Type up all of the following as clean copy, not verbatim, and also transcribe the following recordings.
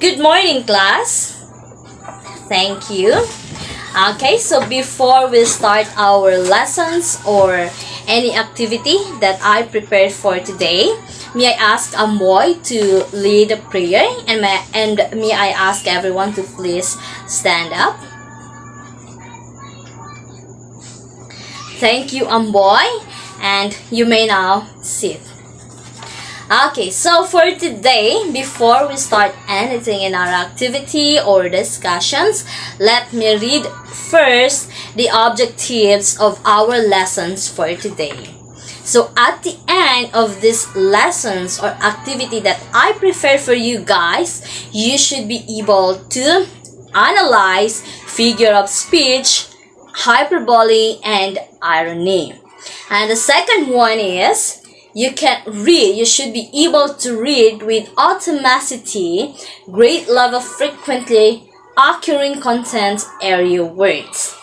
Good morning, class. Thank you. Okay, so before we start our lessons or any activity that I prepared for today, may I ask Amoy to lead a prayer, and may I ask everyone to please stand up. Thank you, Amboy, and you may now sit. Okay, so for today, before we start anything in our activity or discussions, let me read first the objectives of our lessons for today. So at the end of these lessons or activity that I prepare for you guys, you should be able to analyze figure of speech, hyperbole, and irony. And the second one is you should be able to read with automaticity, great level frequently occurring content area words.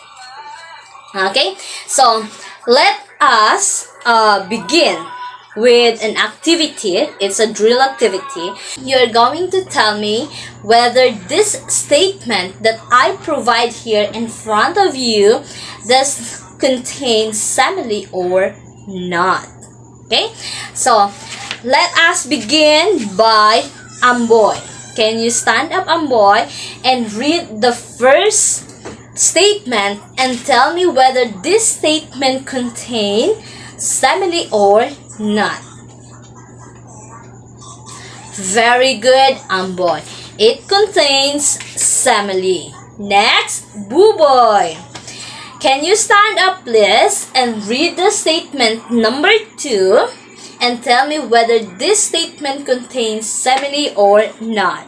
Okay, so let us begin with an activity. It's a drill activity. You're going to tell me whether this statement that I provide here in front of you does contain simile or not. Okay, so let us begin by Amboy. Can you stand up, Amboy, and read the first statement and tell me whether this statement contains simile or not? Very good, Amboy. It contains simile. Next, Boo-Boy. Can you stand up, please, and read the statement number 2 and tell me whether this statement contains simile or not?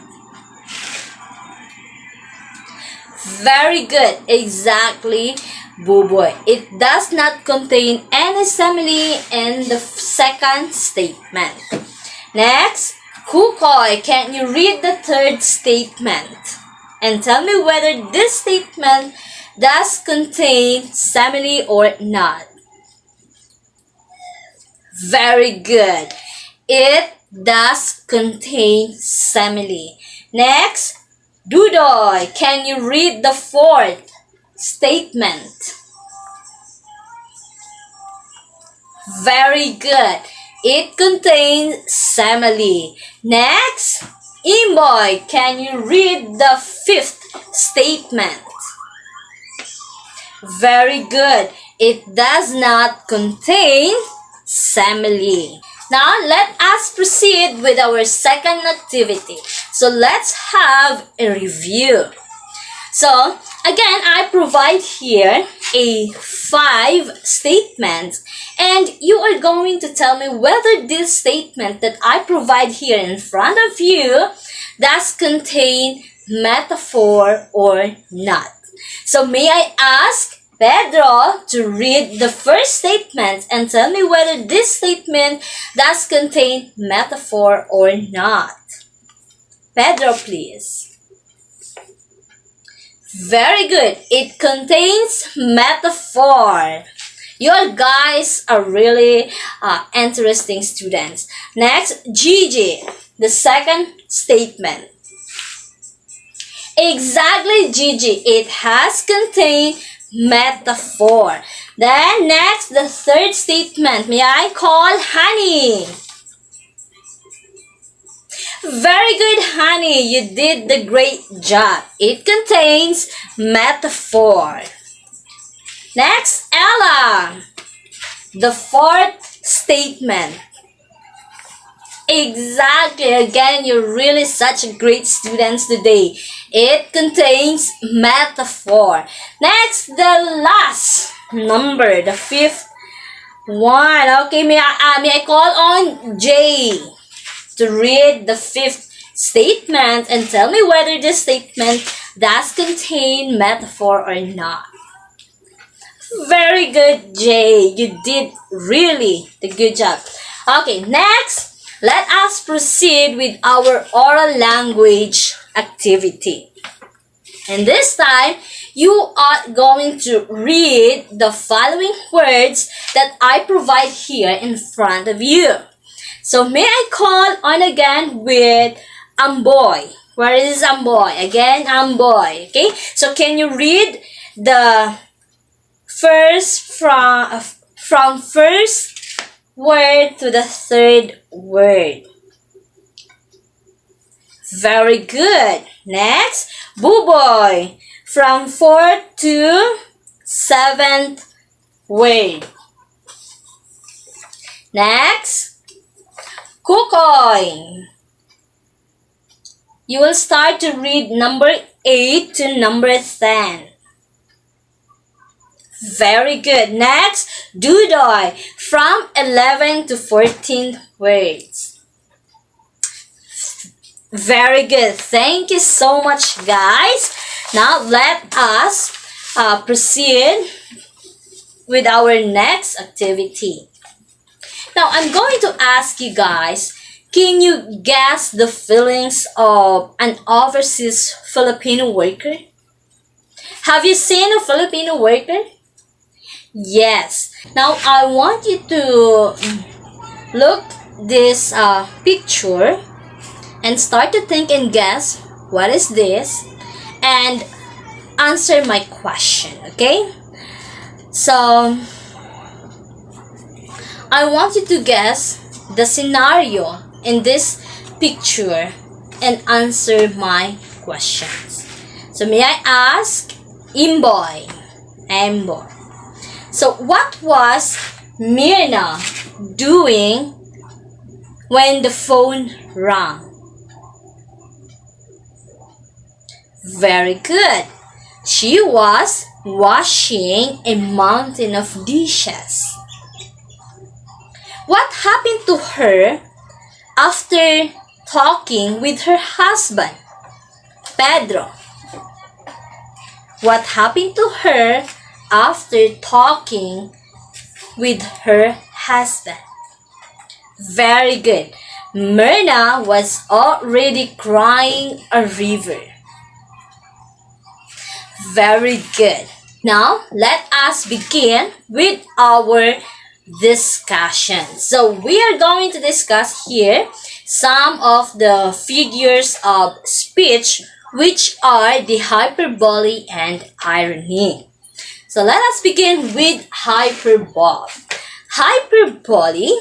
Very good. Exactly, Boo-Boy. It does not contain any simile in the second statement. Next, Kukoy, can you read the third statement and tell me whether this statement does contain simile or not? Very good. It does contain simile. Next, Dudoy, can you read the fourth statement? Very good. It contains simile. Next, Imboy, can you read the fifth statement? Very good. It does not contain simile. Now, let us proceed with our second activity. So, let's have a review. So, again, I provide here a 5 statements, and you are going to tell me whether this statement that I provide here in front of you does contain metaphor or not. So may I ask Pedro to read the first statement and tell me whether this statement does contain metaphor or not. Pedro, please. Very good. It contains metaphor. You guys are really interesting students. Next, Gigi, the second statement. Exactly, Gigi. It has contained metaphor. Then next, the third statement. May I call Honey? Very good, Honey. You did the great job. It contains metaphor. Next, Ella, the fourth statement. Exactly. Again, you're really such a great students today. It contains metaphor. Next, the last number, the fifth one. Okay, may I call on Jay to read the fifth statement and tell me whether this statement does contain metaphor or not. Very good, Jay. You did really the good job. Okay, next, let us proceed with our oral language activity. And this time, you are going to read the following words that I provide here in front of you. So may I call on again with Amboy. Where is Amboy? Again, Amboy. Okay? So can you read the first from first word to the third word? Very good. Next, Buboy. From fourth to seventh word. Next, Kukoy. You will start to read number 8 to number 10. Very good. Next, Dudoy. From 11 to 14 words. Very good. Thank you so much, guys. Now, let us proceed with our next activity. Now, I'm going to ask you guys, can you guess the feelings of an overseas Filipino worker? Have you seen a Filipino worker? Yes. Now, I want you to look this picture and start to think and guess what is this and answer my question, okay? So, I want you to guess the scenario in this picture and answer my questions. So, may I ask, Imboy. So, what was Mirna doing when the phone rang? Very good. She was washing a mountain of dishes. What happened to her after talking with her husband, Pedro? What happened to her after talking with her husband? Very good. Myrna was already crying a river. Very good. Now, let us begin with our discussion. So, we are going to discuss here some of the figures of speech which are the hyperbole and irony. So, let us begin with hyperbole. Hyperbole,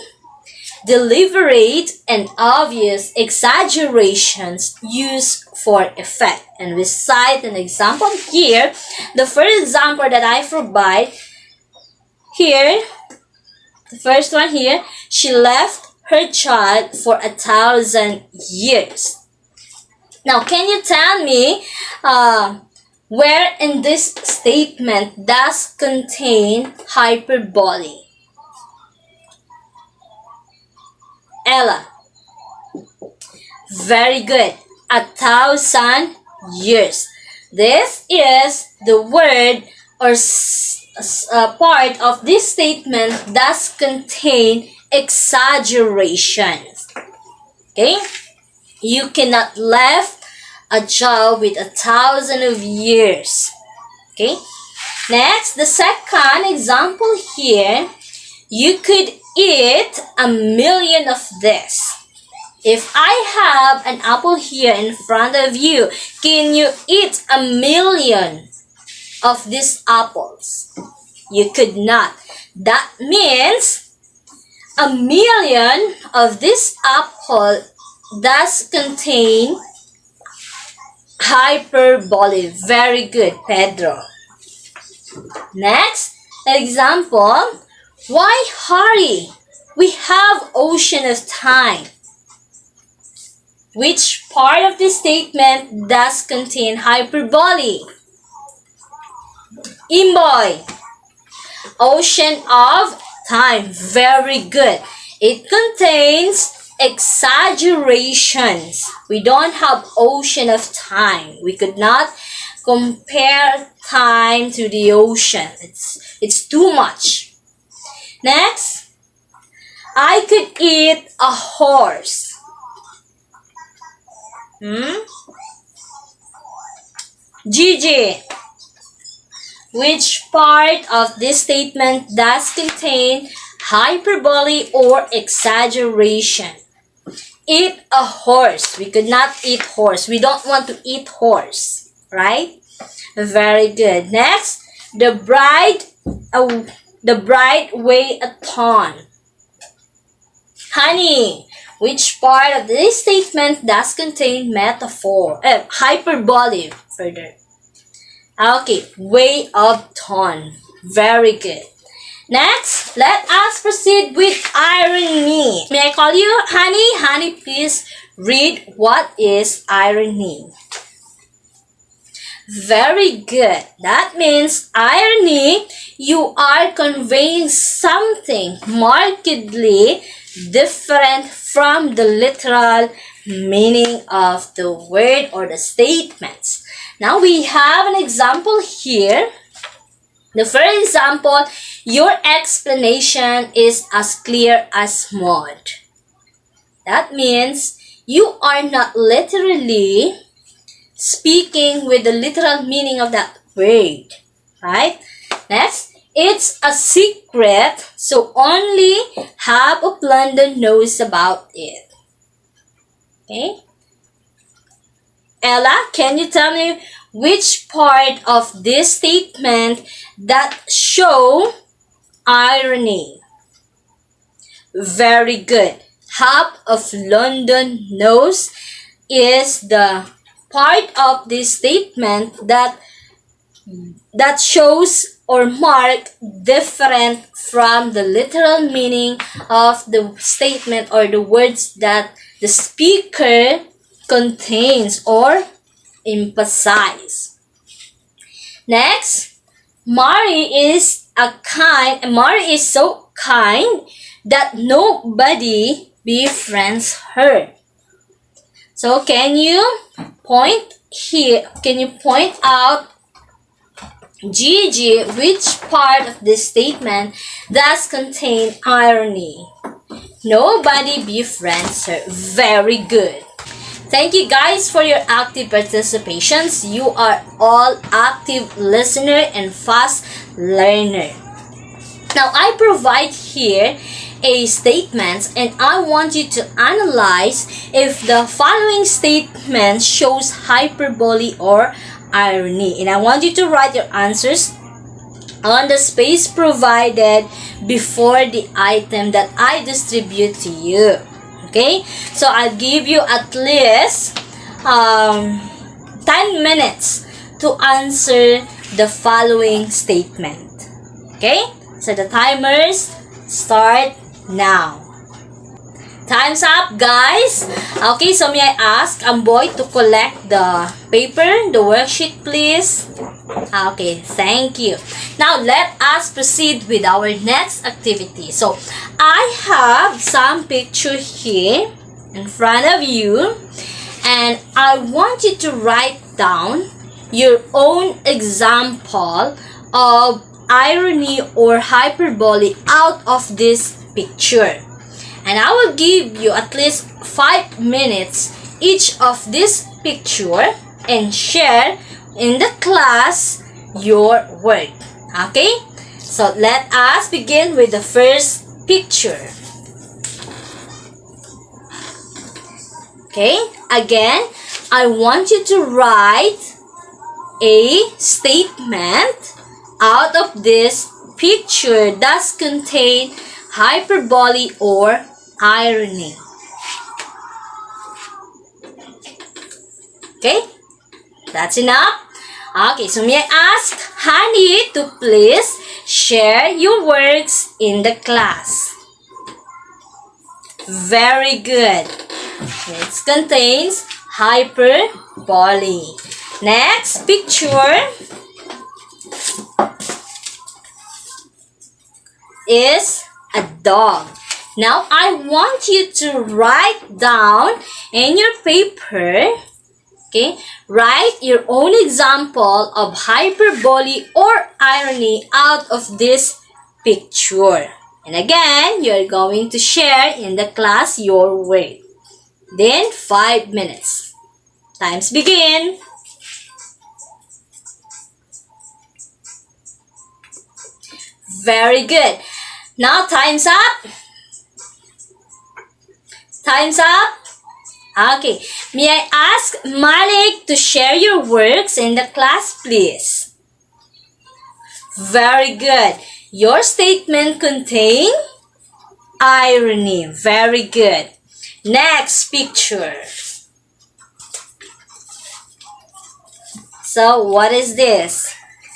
deliberate and obvious exaggerations used for effect. And we cite an example here. The first example that I provide here, the first one here, she left her child for 1,000 years. Now, can you tell me where in this statement does contain hyperbole? Ella. Very good. 1,000 years. This is the word or part of this statement does contain exaggerations. Okay? You cannot left a child with 1,000 of years. Okay? Next, the second example here, you could eat 1,000,000 of this. If I have an apple here in front of you, can you eat 1,000,000 of these apples? You could not. That means 1,000,000 of this apple does contain hyperbole. Very good, Pedro. Next example, why hurry? We have ocean of time. Which part of this statement does contain hyperbole? Imboy. Ocean of time. Very good. It contains exaggerations. We don't have ocean of time. We could not compare time to the ocean. It's too much. Next, I could eat a horse. Gigi. Which part of this statement does contain hyperbole or exaggeration? eat a horse. We could not eat horse. We don't want to eat horse, right? Very good. Next, the bride weigh a ton. Honey, which part of this statement does contain metaphor? Hyperbole, further. Okay, weigh a ton. Very good. Next, let us proceed with irony. May I call you Honey? Honey, please read what is irony. Very good. That means irony, you are conveying something markedly different from the literal meaning of the word or the statements. Now we have an example here. The first example, your explanation is as clear as mud. That means you are not literally speaking with the literal meaning of that word, right? Next, it's a secret, so only half of London knows about it. Okay? Ella, can you tell me which part of this statement that show irony? Very good. Half of London knows is the part of this statement that shows or mark different from the literal meaning of the statement or the words that the speaker contains or emphasize. Next, Mary is so kind that nobody befriends her. So can you point here? Can you point out, Gigi, which part of this statement does contain irony? Nobody befriends her. Very good. Thank you guys for your active participations. You are all active listener and fast learner. Now I provide here a statement and I want you to analyze if the following statement shows hyperbole or irony. And I want you to write your answers on the space provided before the item that I distribute to you. Okay? So I'll give you at least 10 minutes to answer the following statement. Okay? So the timers start now. Time's up, guys. Okay, so may I ask boy to collect the paper, the worksheet, please? Okay, thank you. Now, let us proceed with our next activity. So, I have some picture here in front of you, and I want you to write down your own example of irony or hyperbole out of this picture. And I will give you at least 5 minutes each of this picture and share in the class your work. Okay? So let us begin with the first picture. Okay? Again, I want you to write a statement out of this picture that contain hyperbole or irony. Okay? That's enough? Okay, so may I ask Honey to please share your works in the class. Very good. It contains hyperbole. Next picture is a dog. Now I want you to write down in your paper, okay, write your own example of hyperbole or irony out of this picture. And again, you're going to share in the class your work. Then 5 minutes. Times begin. Very good. Now time's up. Time's up. Okay, may I ask Malik to share your works in the class, please? Very good. Your statement contain irony. Very good. Next picture. So, what is this?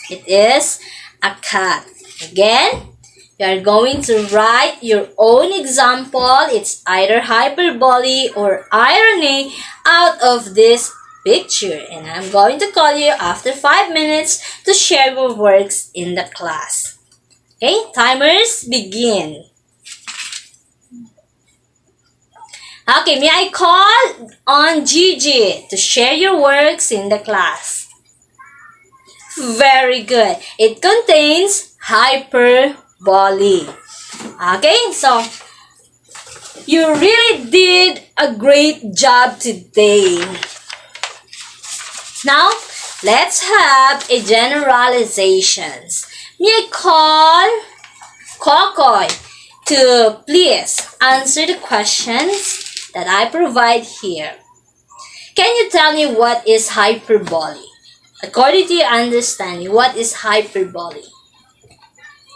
It is a cat. Again, you are going to write your own example. It's either hyperbole or irony out of this picture. And I'm going to call you after 5 minutes to share your works in the class. Okay, timers begin. Okay, may I call on Gigi to share your works in the class? Very good. It contains hyperbole. Okay, so you really did a great job today. Now, let's have a generalizations. May I call Kokoy to please answer the questions that I provide here. Can you tell me what is hyperbole? According to your understanding, what is hyperbole?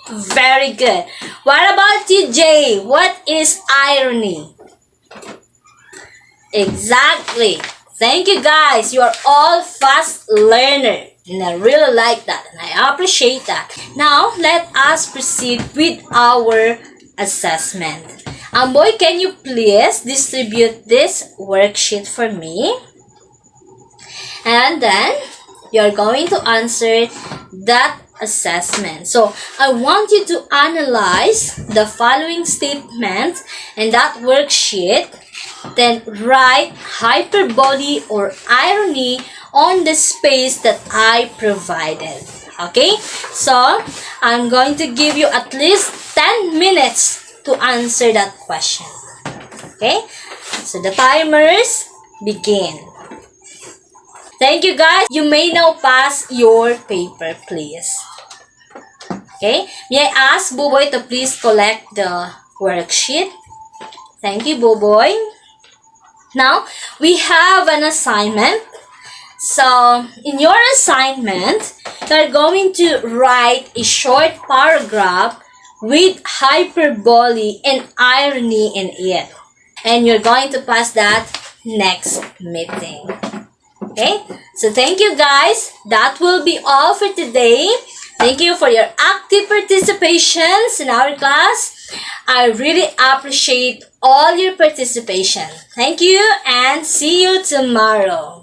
Very good. What about you, Jay? What is irony? Exactly. Thank you, guys. You are all fast learner. And I really like that. And I appreciate that. Now, let us proceed with our assessment. Amboy, can you please distribute this worksheet for me? And then, you're going to answer that assessment. So, I want you to analyze the following statement and that worksheet. Then, write hyperbole or irony on the space that I provided. Okay? So, I'm going to give you at least 10 minutes to answer that question. Okay? So, the timers begin. Thank you, guys. You may now pass your paper, please. Okay? May I ask Buboy to please collect the worksheet? Thank you, Buboy. Now, we have an assignment. So, in your assignment, you're going to write a short paragraph with hyperbole and irony in it. And you're going to pass that next meeting. Okay, so thank you, guys. That will be all for today. Thank you for your active participations in our class. I really appreciate all your participation. Thank you and see you tomorrow.